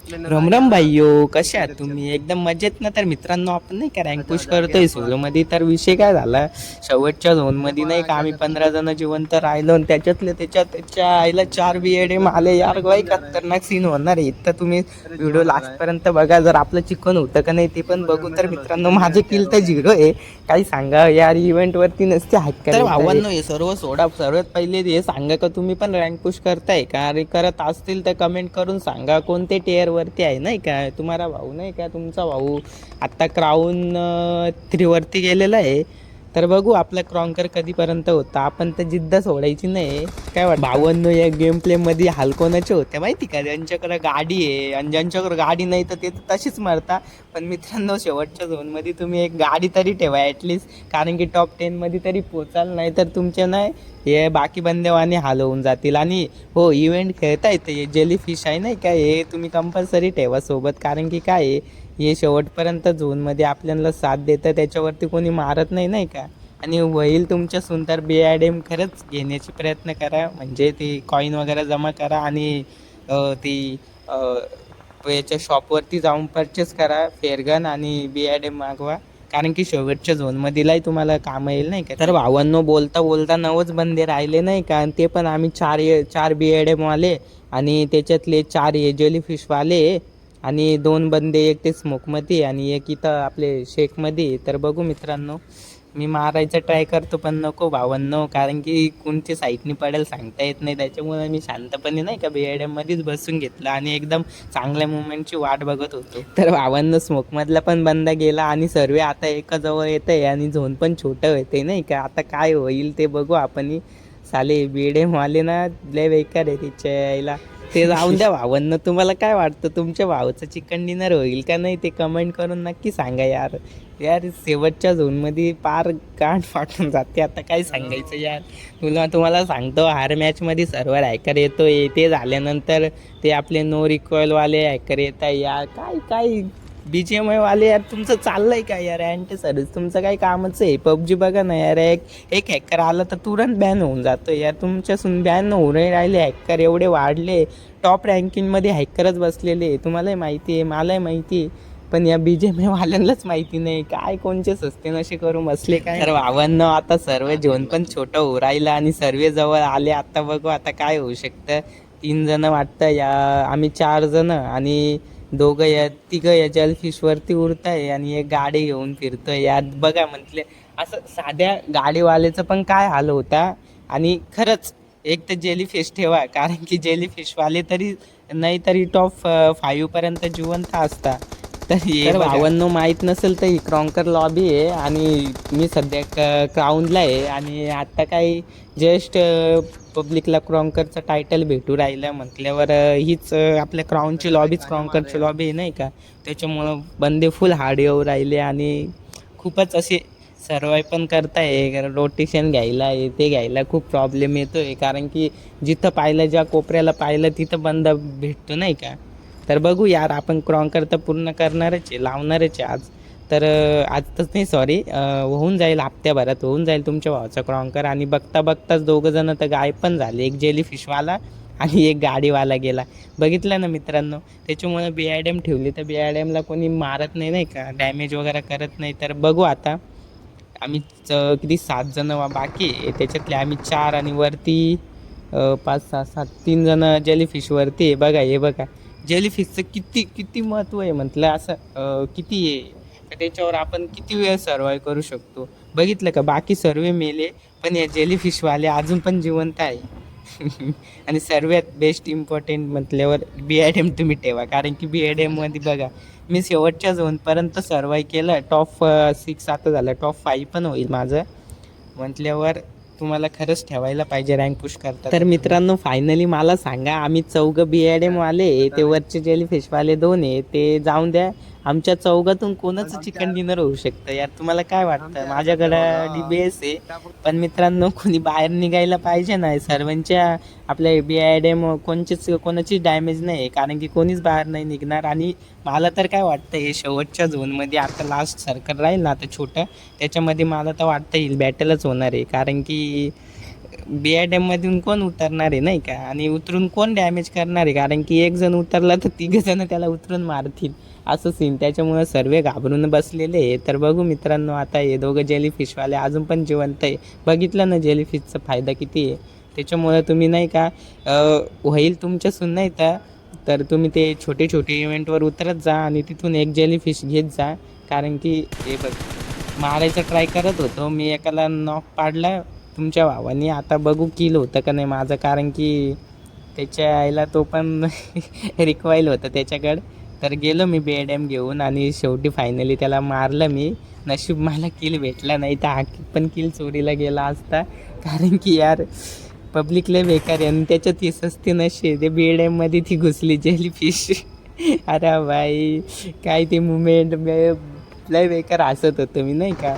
रमरम भाईयो, कसे आहात तुम्ही? एकदम मजेत ना? तर मित्रांनो, आपण नाही का रँक पुश करतोय सोलोमध्ये. तर विषय काय झाला, शेवटच्या झोनमध्ये नाही का आम्ही 15 जण जिवंत राहिलो आणि त्याच्या आईला 4 BADM आले यार. बाई खतरनाक सीन होणार आहे. तर तुम्ही व्हिडिओ लास्टपर्यंत बघा. जर आपलं चिकन होतं का नाही ते पण बघू. तर मित्रांनो, माझे किल तर 0 आहे. काही सांगा यार, इव्हेंटवरती नसते हात. तर भावांनो, हे सर्व सोडा. सर्वात पहिले हे सांगा का तुम्ही पण रँक पुश करताय का? अरे करत असतील तर कमेंट करून सांगा कोणते टियर वरती आहे नाही का. तुम्हाला भाऊ नाही का, तुमचा भाऊ आत्ता क्राऊन 3 वरती गेलेला आहे. तर बघू आपला क्रॉन्कर कधीपर्यंत होता. आपण तर जिद्द सोडायची नाही. काय वाटतं भावांनो, या गेम प्ले मध्ये हाल कोणाचे होते माहिती का? ज्यांच्याकडे गाडी आहे आणि ज्यांच्याकडे गाडी नाही तर ते तशीच मरता. पण मित्रांनो, शेवटच्या झोनमध्ये तुम्ही एक गाडी तरी ठेवा ॲटलिस्ट, कारण की टॉप 10 तरी पोचाल. नाही तर तुमचे नाही हे बाकी बंदेवाने हाल होऊन जातील. आणि हो, इव्हेंट खेळता येतं. हे जेली फिश आहे नाही का, हे तुम्ही कंपल्सरी ठेवा सोबत. कारण की काय आहे, हे शेवटपर्यंत झोनमध्ये आपल्याला साथ देतं. त्याच्यावरती कोणी मारत नाही नाही का. आणि होईल तुमच्या सुंदर BADM खरंच घेण्याचे प्रयत्न करा. म्हणजे ती कॉईन वगैरे जमा करा आणि ती याच्या शॉपवरती जाऊन परचेस करा फेअरगन आणि BADM मागवा. कारण की शेवटच्या झोनमध्येलाही तुम्हाला कामं येईल नाही का. तर भावांनो, बोलता बोलता 9च बंदे राहिले नाही का. आणि ते पण आम्ही 4 BADM वाले आणि त्याच्यातले 4 जेलीफिशवाले आणि 2 बंदे, एक ते स्मोकमध्ये आणि एक इथं आपले शेकमध्ये. तर बघू मित्रांनो, मी मारायचा ट्राय करतो पण नको भावांनो, कारण की कोणती साईटनी पडेल सांगता येत नाही. त्याच्यामुळे मी शांतपणे नाही का BADM मध्येच बसून घेतलं आणि एकदम चांगल्या मुवमेंटची वाट बघत होतो. तर भावांनो, स्मोकमधला पण बंदा गेला आणि सर्व आता एकाजवळ येत आहे आणि झोन पण छोटं होते नाही का. आता काय होईल ते बघू आपण. साले BADM वाले ना लय बेकार आहे तिच्या यायला. ते जाऊन द्या भावांनो, तुम्हाला काय वाटतं तुमच्या भावाचं चिकन डिनर होईल का नाही ते कमेंट करून नक्की सांगा यार. यार शेवटच्या झोनमध्ये पार गाठ फाटून जाते. आता काय सांगायचं यार. तुम्हाला सांगतो, हर मॅचमध्ये सर्व्हर हॅकर येतो. ते झाल्यानंतर ते आपले नो रिकॉईलवाले हॅकर येतात यार. काय काय BGMI वाले यार, तुमचं चाललंय का यार अँटी सर्व्हिस? तुमचं काय कामच आहे. PUBG बघा ना यार, एक हॅकर आला तर तुरंत बॅन होऊन जातो यार. तुमच्यासून बॅन होऊन राहिले हॅकर, एवढे वाढले. टॉप रँकिंगमध्ये हॅकरच बसलेले. तुम्हालाही माहिती आहे, मलाही माहिती आहे. पण या BGMI वाल्यांनाच माहिती नाही काय कोणचे सस्ते नशे करून बसले काय. तर भावांना आता सर्व झोन पण छोटं होऊ राहिलं आणि सर्व जवळ आले. आता बघू आता काय होऊ शकतं. 3 जण वाटतं या, आम्ही 4 जण आणि तिघं या जेलफिशवरती उरताय आणि एक गाडी घेऊन फिरतोय यार. बघा म्हटले असं साध्या गाडीवाल्याचं पण काय हाल होता. आणि खरंच एक तर जेलीफिश ठेवा, कारण की जेलीफिशवाले तरी नाही तरी टॉप 5 पर्यंत जिवंत असता. तर भावांनो, माहीत नसेल तर ही क्रॉन्कर लॉबी आहे आणि मी सध्या क्राऊनला आहे. आणि आता काही जस्ट पब्लिकला क्रॉन्करचं टायटल भेटू राहिलं म्हटल्यावर हीच आपल्या क्राऊनची लॉबीच क्रॉन्करची लॉबी आहे नाही का. त्याच्यामुळं बंदे फुल हार्ड येऊ राहिले आणि खूपच असे सर्वाईव्ह पण करताय. रोटेशन घ्यायला ते घ्यायला खूप प्रॉब्लेम येतो आहे, कारण की जिथं पाहिलं, ज्या कोपऱ्याला पाहिलं तिथं बंद भेटतो नाही का. तर बघू यार, आपण क्रॉन्कर तर पूर्ण करणारच आहे, लावणारच आहे आज. तर आजच नाही, सॉरी, होऊन जाईल हप्त्याभरात होऊन जाईल तुमच्या भावाचा क्रॉन्कर. आणि बघता बघताच 2 जण तर गायब पण झाले. एक जेलीफिशवाला आणि एक गाडीवाला गेला. बघितलं ना मित्रांनो. त्याच्यामुळे BADM ठेवली तर BADMला कोणी मारत नाही नाही का, डॅमेज वगैरे करत नाही. तर बघू आता. आम्ही किती 7 जण बाकी आहे. त्याच्यातले आम्ही 4 आणि वरती 5 6 7 3 जण जेलीफिशवरती आहे. बघा हे बघा, जेलीफिशचं किती किती महत्त्व आहे म्हटलं असं. किती आहे तर त्याच्यावर आपण किती वेळ सर्वाईव्ह करू शकतो. बघितलं का, बाकी सर्व मेले पण या जेलीफिशवाले अजून पण जिवंत आहे. आणि सर्वात बेस्ट इम्पॉर्टंट म्हटल्यावर BADM तुम्ही ठेवा, कारण की BADM मध्ये बघा, मी शेवटच्या झोनपर्यंत सर्वाईव्ह केलं. टॉप 6 आता झालं, टॉप 5 पण होईल माझं म्हटल्यावर तुम्हाला खरंच ठेवायला पाहिजे रँक पुश करता. तर मित्रांनो, फायनली मला सांगा, आम्ही 4 BADM वाले, ते वरचे जेलीफिशवाले 2 आहे, ते जाऊन द्या. आमच्या चौघातून कोणाचं चिकन डिनर होऊ शकतं यार? तुम्हाला काय वाटतं? माझ्याकडं DBS आहे, पण मित्रांनो कोणी बाहेर निघायला पाहिजे ना. सर्वांच्या आपल्या BADM कोणाची डॅमेज नाही, कारण की कोणीच बाहेर नाही निघणार. आणि मला तर काय वाटतं, हे शेवटच्या झोनमध्ये आता लास्ट सर्कल राहील ना आता छोटं, त्याच्यामध्ये मला तर वाटतं येईल बॅटलच होणार आहे. कारण की BIDM मधून कोण उतरणार आहे नाही का, आणि उतरून कोण डॅमेज करणार आहे, कारण की एक जण उतरला तर 3 जण त्याला उतरून मारतील असं सीन. त्याच्यामुळे सर्व घाबरून बसलेले आहे. तर बघू मित्रांनो, आता हे दोघं जेलीफिशवाले अजून पण जिवंत आहे. बघितलं ना जेलीफिशचा फायदा किती आहे. त्याच्यामुळे तुम्ही नाही का होईल तुमच्यासून नाही तर तुम्ही ते छोटे छोटे इव्हेंटवर उतरत जा आणि तिथून एक जेलीफिश घेत जा. कारण की हे बघ, मारायचा ट्राय करत होतो मी, एकाला नॉक पाडला तुमच्या भावाने. आता बघू किल होतं का नाही माझं, कारण की त्याच्या आईला तो पण रिक्वाईल होतं त्याच्याकडं. तर गेलो मी BIDM घेऊन आणि शेवटी फायनली त्याला मारलं मी. नशीब मला किल भेटला, नाही तर हा पण किल चोरीला गेला असता. कारण की यार पब्लिक लय बेकार आहे, आणि त्याच्यात ही सस्ती नशी ते BIDM मध्ये ती घुसली जेलीफिश. अरे भाई काय ते मुमेंट लय बेकार हसत होतो मी नाही का.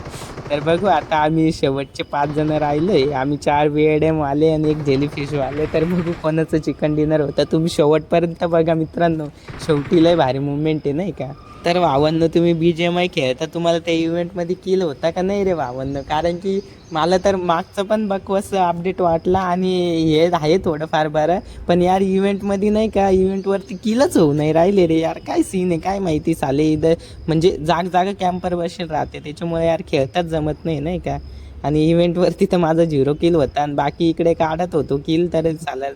तर बघू आता आम्ही शेवटचे 5 जण राहिलोय, आम्ही 4 BIDM वाले आणि एक जेलीफिश वाले. तर बघू कोणाचं चिकन डिनर होतं. तुम्ही शेवटपर्यंत बघा मित्रांनो, शेवटी लय भारी मुवमेंट आहे नाही का. तर भावांनो, तुम्ही BGMI खेळता, तुम्हाला त्या इव्हेंटमध्ये किल होता का नाही रे भावांनो? कारण की मला तर मागचं पण बकवास अपडेट वाटला आणि हे आहे थोडंफार बरं, पण यार इव्हेंटमध्ये नाही का, इव्हेंटवरती किलच होऊ नाही राहिले रे यार. काय सीन आहे काय माहिती, साले इथं म्हणजे जागा कॅम्पर बसेल राहते, त्याच्यामुळे यार खेळताच जमत नाही नाही का. आणि इव्हेंटवरती तर माझा 0 किल होता, आणि बाकी इकडे काढत होतो किल. तर झालं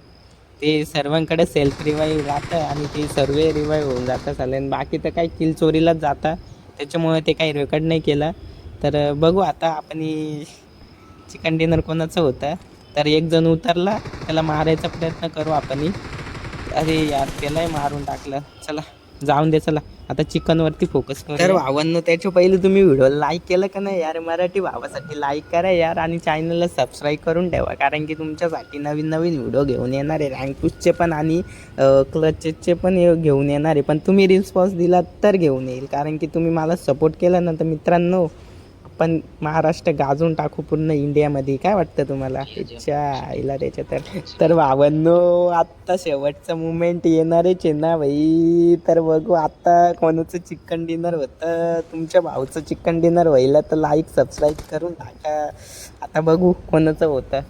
ते सर्वांकडे सेल्फ रिवाईव्ह राहतं आणि ते सर्व रिवाईव्ह होऊन जातं चालेल, आणि बाकी तर काही किल चोरीलाच जाता. त्याच्यामुळे ते काही रेकॉर्ड नाही केलं. तर बघू आता आपण चिकन डिनर कोणाचं होतं. तर एक जण उतरला, त्याला मारायचा प्रयत्न करू आपण. अरे यार त्यालाही मारून टाकलं. चला जाऊन दे, चला आता चिकनवरती फोकस करू. तर भावांनो, त्याच्या पहिले तुम्ही व्हिडिओ लाईक केलं का नाही यार, मराठी भावासाठी लाईक करा यार, आणि चॅनलला सबस्क्राईब करून ठेवा. कारण की तुमच्यासाठी नवीन नवीन व्हिडिओ घेऊन येणार आहे, रँक पुशचे पण आणि क्लचचे पण घेऊन येणार आहे. पण तुम्ही रिस्पॉन्स दिला तर घेऊन येईल, कारण की तुम्ही मला सपोर्ट केला ना तर मित्रांनो, आपण महाराष्ट्र गाजून टाकू पूर्ण इंडियामध्ये. काय वाटतं तुम्हाला? इच्छा आईला त्याच्या. तर भावांनो, आत्ता शेवटचं मुमेंट येणारच आहे ना भाई. तर बघू आता कोणाचं चिकन डिनर होतं. तुमच्या भाऊचं चिकन डिनर व्हायला तर लाईक सबस्क्राईब करून टाका. आता बघू कोणाचं होतं.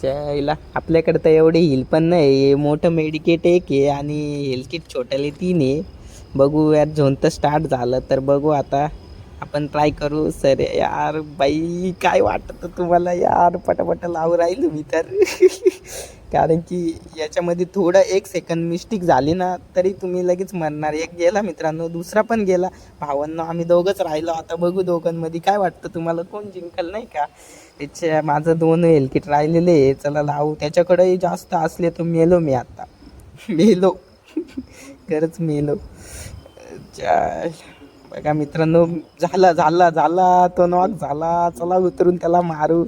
आईला आपल्याकडे तर एवढे हिल पण नाही, मोठं मेडिकेट एक आहे आणि हेल्थ किट छोट्याले 3 आहे. बघू यार, झोन तर स्टार्ट झालं, तर बघू आता आपण ट्राय करू. सर यार बाई काय वाटतं तुम्हाला यार, पटापट लावून राहिलो मी तर. कारण की याच्यामध्ये थोडं 1 सेकंड मिस्टेक झाली ना तरी तुम्ही लगेच मरणार. एक गेला मित्रांनो, दुसरा पण गेला. भावांनो आम्ही दोघंच राहिलो. आता बघू दोघांमध्ये काय वाटतं तुम्हाला, कोण जिंकल नाही का. त्याच्या माझं 2 हेल्किट राहिलेले, चला लावू. त्याच्याकडेही जास्त असले तर मेलो मी आता. मेलो खरंच मेलो. बघा मित्रांनो, झाला तो नॉक झाला. चला उतरून त्याला मारू.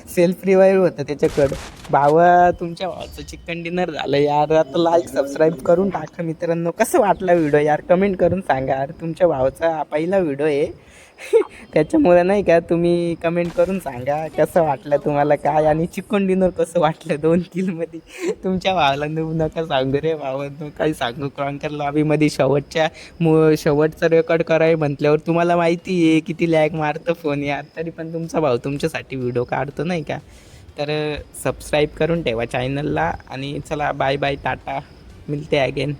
सेल्फ रिवाईव्ह होतं त्याच्याकडं. भावा, तुमच्या भावाचं चिकन डिनर झालं यार. आता लाईक सबस्क्राईब करून टाका मित्रांनो. कसं वाटला व्हिडिओ यार, कमेंट करून सांगा यार. तुमच्या भावाचा पहिला व्हिडिओ आहे त्याच्यामुळे नाही का, तुम्ही कमेंट करून सांगा कसं वाटलं तुम्हाला काय, आणि चिकन डिनर कसं वाटलं 2 किलमध्ये. तुमच्या भावाला नका सांगू रे भावांनो, काही सांगू. क्रॉन्कर लॉबीमध्ये शेवटचं रेकॉर्ड कराय म्हटल्यावर तुम्हाला माहिती आहे किती लॅग मारतं फोन यार. तरी पण तुमचा भाऊ तुमच्यासाठी व्हिडिओ काढतो नाही का. तर सबस्क्राईब करून ठेवा चॅनलला, आणि चला बाय बाय, टाटा, मिळते अगेन.